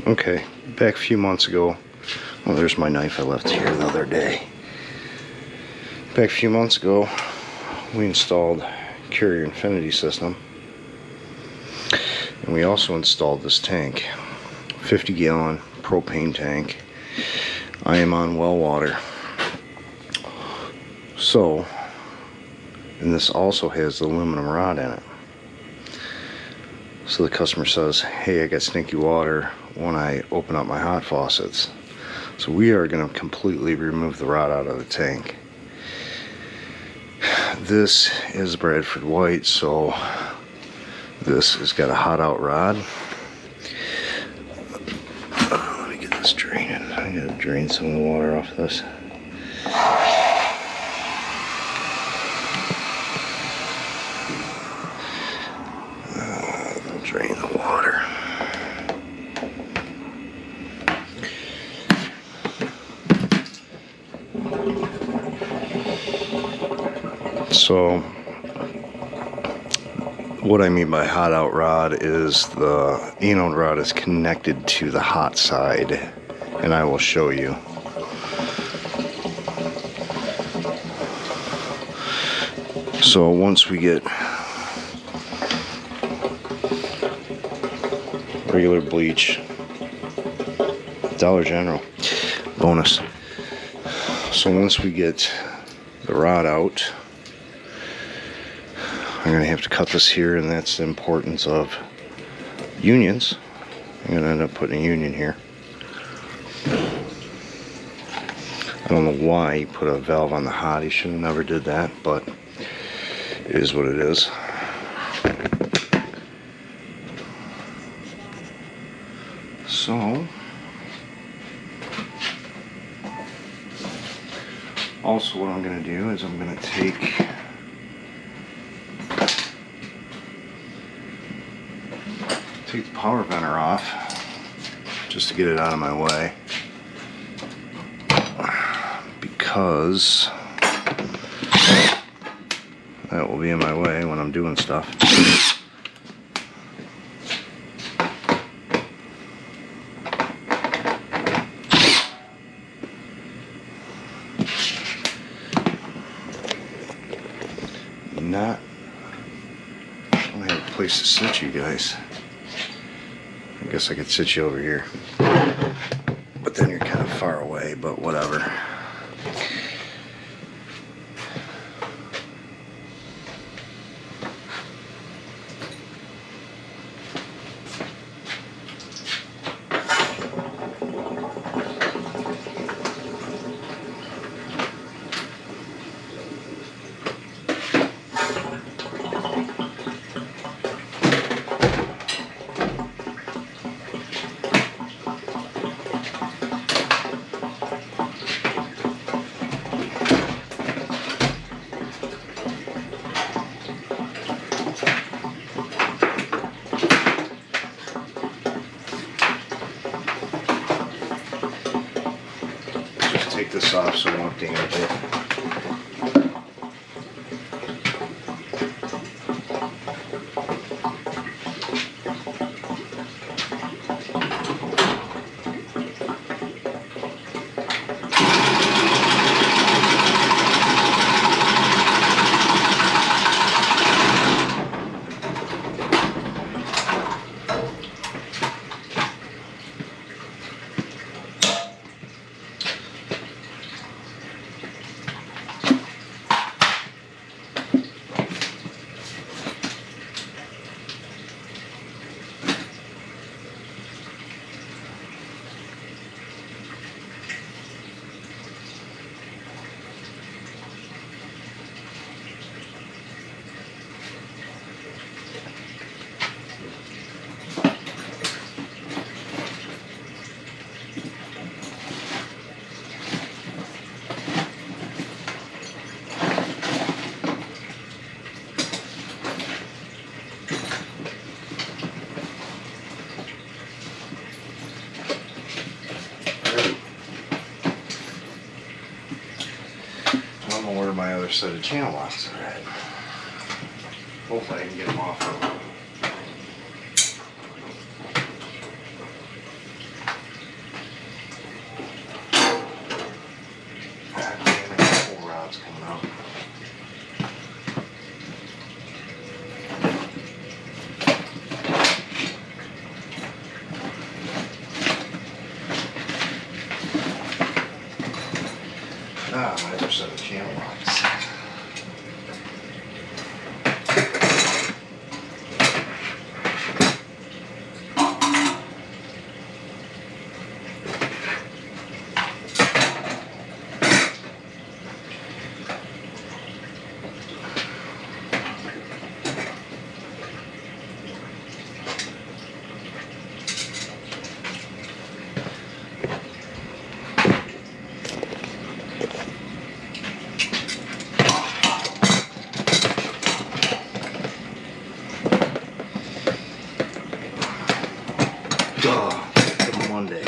Okay, back a few months ago, well, there's my knife I left here the other day. Back a few months ago, we installed Carrier Infinity system, and we also installed this tank, 50-gallon propane tank. I am on well water. So, and this also has the aluminum rod in it. So the customer says, hey, I got stinky water when I open up my hot faucets. So we are going to completely remove the rod out of the tank. This is Bradford white, so this has got a hot out rod. Let me get this draining. I gotta drain some of the water off this. Drain the water. So what I mean by hot out rod is the anode rod is connected to the hot side, and I will show you. So once we get regular bleach, Dollar General bonus. So once we get the rod out, I'm going to have to cut this here, and that's the importance of unions. I'm going to end up putting a union here. I don't know why he put a valve on the hot. He should have never did that, but it is what it is. So, also what I'm going to do is I'm going to take the power venter off just to get it out of my way, because that will be in my way when I'm doing stuff. I don't have a place to sit you guys. I guess I could sit you over here, but then you're kind of far away, but whatever. Take this off so it won't damage it. Where my other set of channel locks are at. Hopefully I can get them off of Ah, my other set of channel locks. Monday.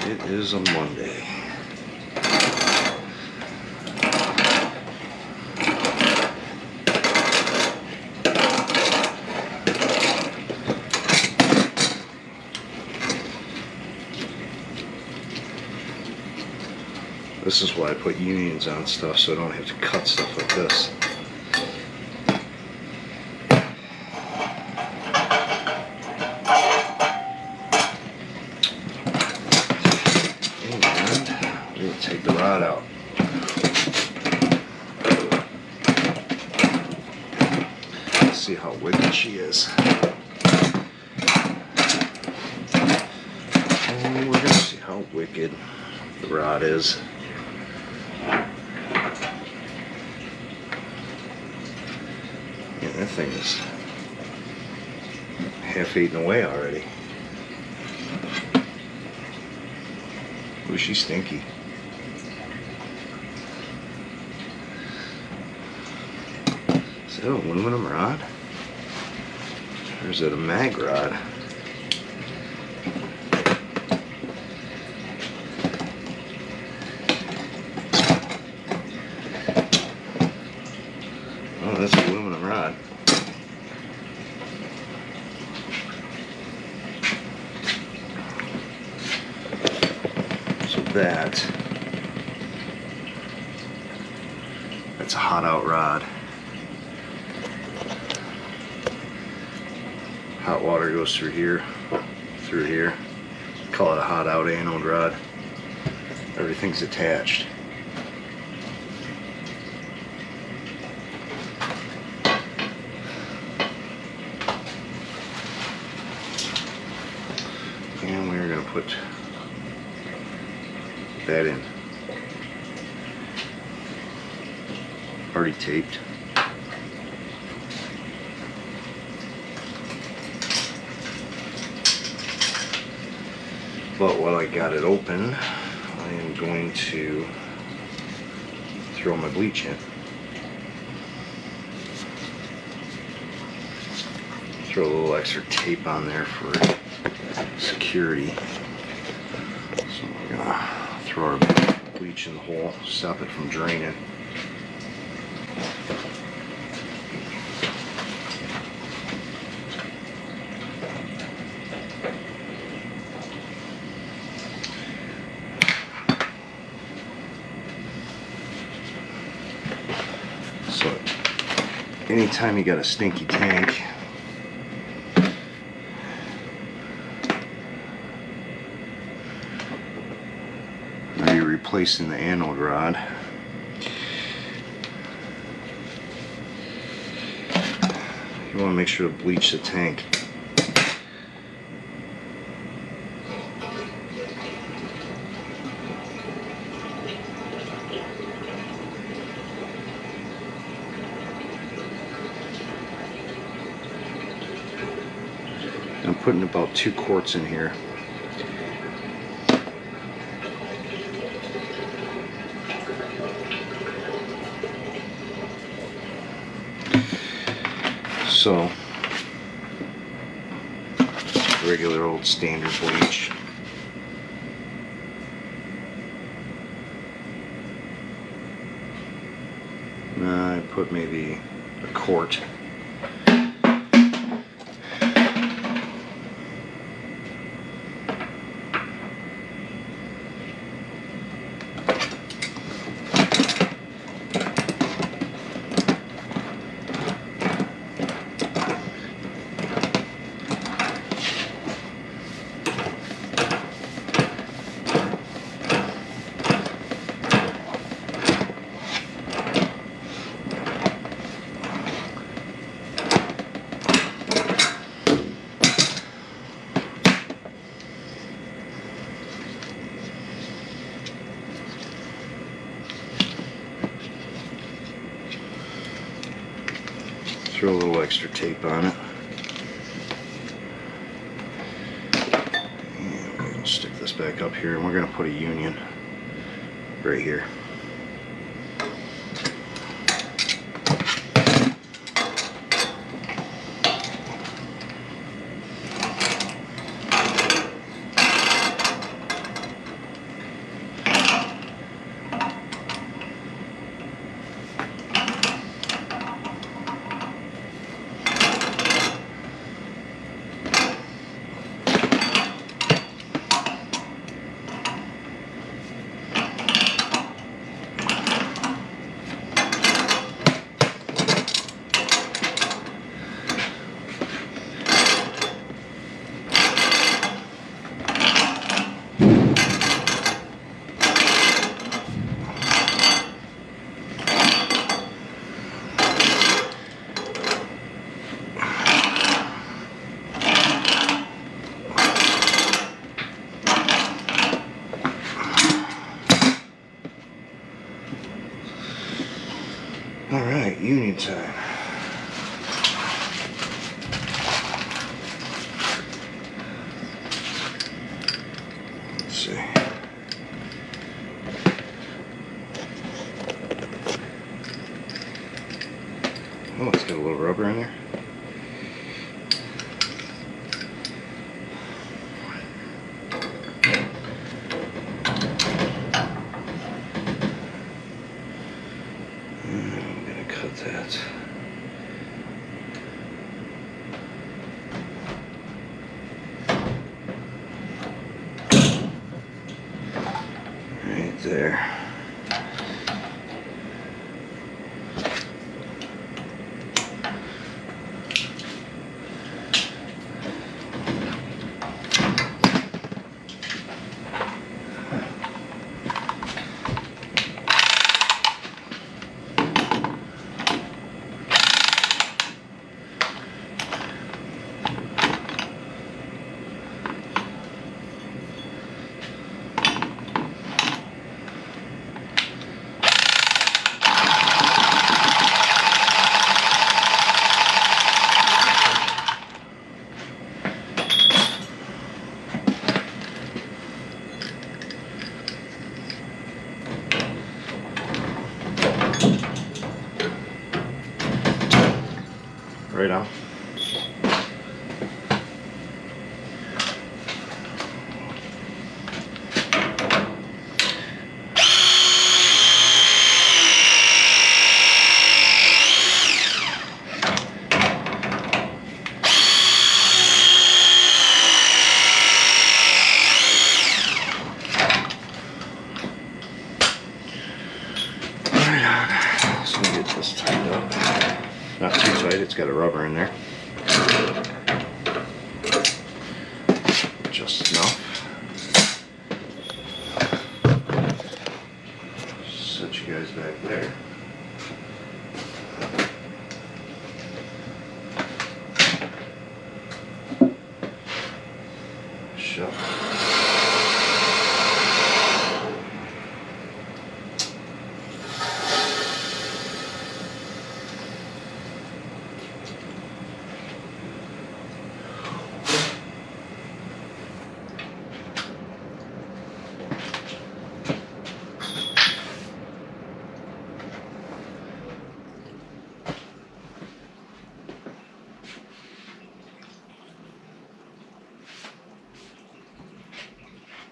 It is a Monday. This is why I put unions on stuff, so I don't have to cut stuff like this. And we'll take the rod out. Let's see how wicked she is. And we're gonna see how wicked the rod is. That thing is half eaten away already. Ooh, she's stinky. Is that an aluminum rod? Or is it a mag rod? Oh, that's an aluminum rod. So that's a hot out rod. Hot water goes through here. Call it a hot out anode rod. Everything's attached. And we're going to put that in. Already taped. But while I got it open, I am going to throw my bleach in. Throw a little extra tape on there for security. So we're gonna throw our bleach in the hole, stop it from draining. So anytime you got a stinky tank, replacing the anode rod, you want to make sure to bleach the tank. I'm putting about 2 quarts in here. So, regular old standard bleach. I put maybe a quart. throw a little extra tape on it. And we're gonna stick this back up here, and we're gonna put a union right here. Alright, union time. Let's see. Oh, it's got a little rubber in there. That. Right there. Right on. So we get this tightened up. Not too tight, it's got a rubber in there. Just enough. Set you guys back there. Shut.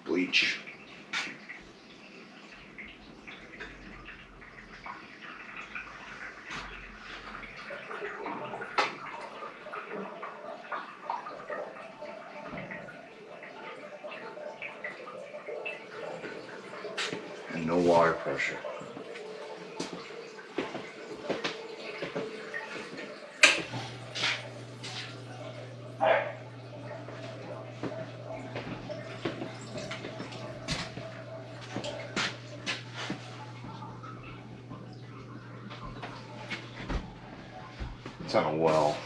Bleach. And no water pressure. It's on a well.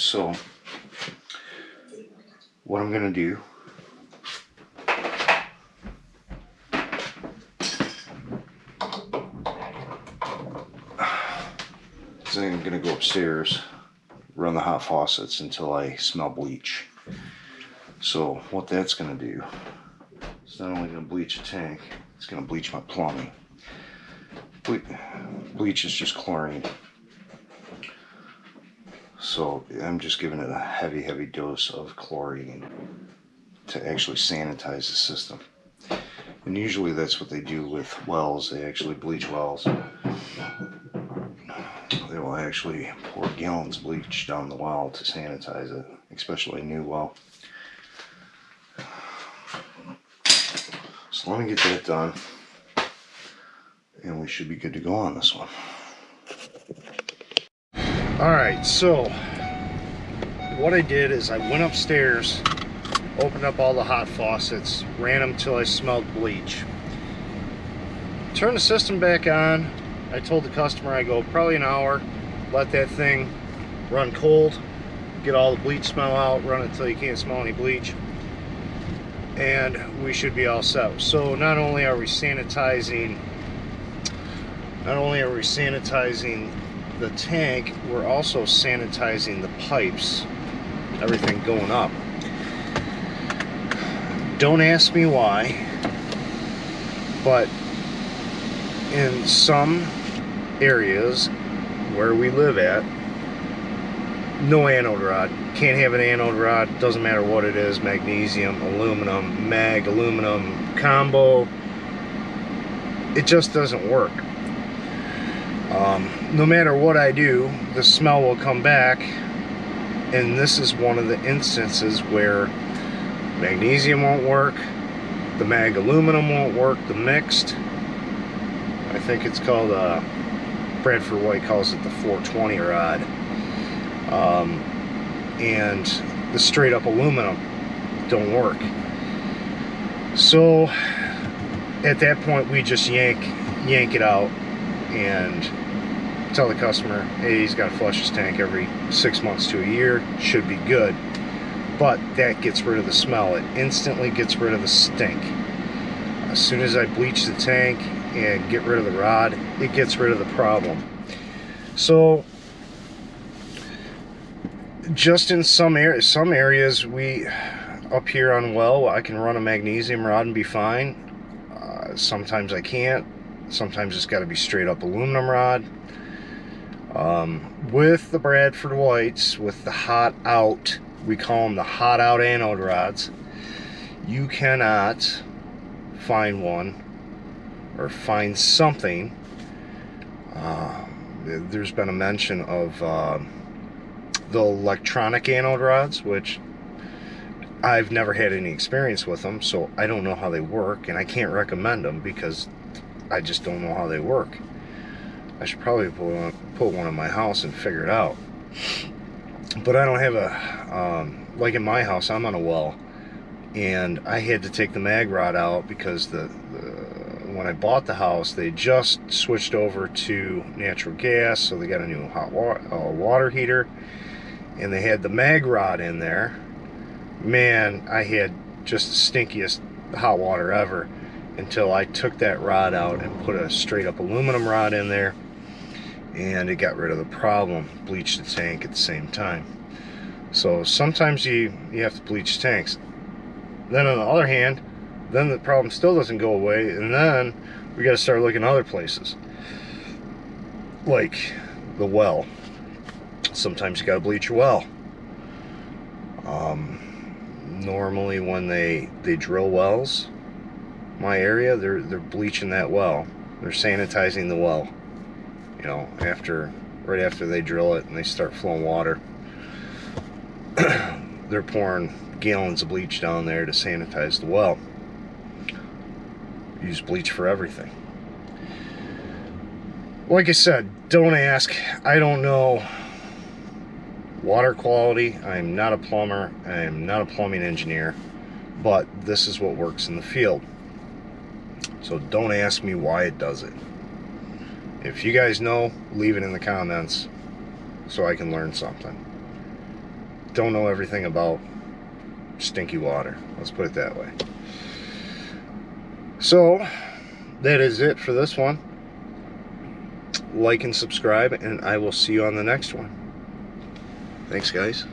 So what I'm gonna do is I'm gonna go upstairs, run the hot faucets until I smell bleach. So what that's gonna do, it's not only gonna bleach the tank, it's gonna bleach my plumbing. Bleach is just chlorine. So I'm just giving it a heavy dose of chlorine to actually sanitize the system. And usually that's what they do with wells. They actually bleach wells. They will actually pour gallons of bleach down the well to sanitize it, especially a new well. So let me get that done, and we should be good to go on this one. Alright, so what I did is I went upstairs, opened up all the hot faucets, ran them till I smelled bleach. Turned the system back on. I told the customer, I go, probably an hour, let that thing run cold, get all the bleach smell out, run it till you can't smell any bleach, and we should be all set. So not only are we sanitizing the tank, we're also sanitizing the pipes, everything going up. Don't ask me why, but in some areas where we live at, no anode rod. Can't have an anode rod, doesn't matter what it is, magnesium, aluminum, mag, aluminum, combo. It just doesn't work. No matter what I do, the smell will come back, and this is one of the instances where magnesium won't work, the mag aluminum won't work, the mixed, I think it's called, Bradford White calls it the 420 rod, and the straight up aluminum don't work. So at that point we just yank it out and tell the customer, hey, he's got to flush his tank every 6 months to a year, should be good. But that gets rid of the smell. It instantly gets rid of the stink. As soon as I bleach the tank and get rid of the rod, it gets rid of the problem. So just in some areas, we up here on well, I can run a magnesium rod and be fine. Sometimes I can't. Sometimes it's got to be straight up aluminum rod. With the Bradford Whites, with the hot out, we call them the hot out anode rods, you cannot find one or find something. There's been a mention of the electronic anode rods, which I've never had any experience with them, so I don't know how they work, and I can't recommend them because I just don't know how they work. I should probably put one in my house and figure it out. But I don't have a, like in my house, I'm on a well, and I had to take the mag rod out because when I bought the house, they just switched over to natural gas, so they got a new hot water heater, and they had the mag rod in there. Man, I had just the stinkiest hot water ever until I took that rod out and put a straight up aluminum rod in there, and it got rid of the problem. Bleached the tank at the same time. So sometimes you have to bleach tanks. Then on the other hand, then the problem still doesn't go away, and then we got to start looking other places, like the well. Sometimes you got to bleach your well. Normally when they drill wells, my area, they're bleaching that well. They're sanitizing the well. You know, right after they drill it and they start flowing water, they're pouring gallons of bleach down there to sanitize the well. Use bleach for everything. Like I said, don't ask. I don't know water quality. I'm not a plumber. I'm not a plumbing engineer, but this is what works in the field. So don't ask me why it does it. If you guys know, leave it in the comments so I can learn something. don't know everything about stinky water. Let's put it that way. So that is it for this one. Like and subscribe, and I will see you on the next one. Thanks, guys.